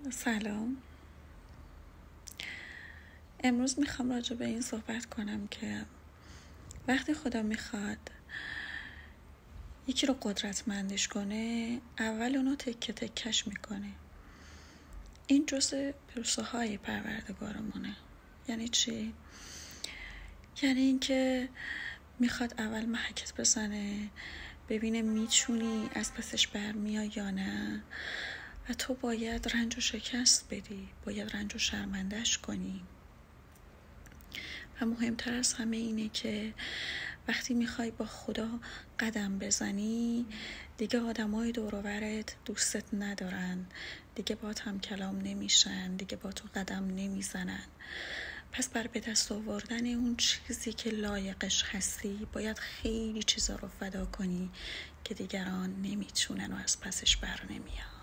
سلام. امروز میخوام راجع به این صحبت کنم که وقتی خدا میخواد یکی رو قدرتمندش کنه، اول اونو تکه تکش میکنه. این جزء پروسه های پروردگارمونه. یعنی چی؟ یعنی اینکه میخواد اول محکت بزنه، ببینه میتونی از پسش برمیای یا نه، و تو باید رنج و شکست بدی، باید رنج و شرمندش کنی. و مهمتر از همه اینه که وقتی میخوای با خدا قدم بزنی، دیگه آدمای دور و برت دوستت ندارن، دیگه با هم کلام نمیشن، دیگه با تو قدم نمیزنن. پس بر به دست آوردن اون چیزی که لایقش هستی باید خیلی چیزا رو فدا کنی که دیگران نمیتونن و از پسش بر نمیان.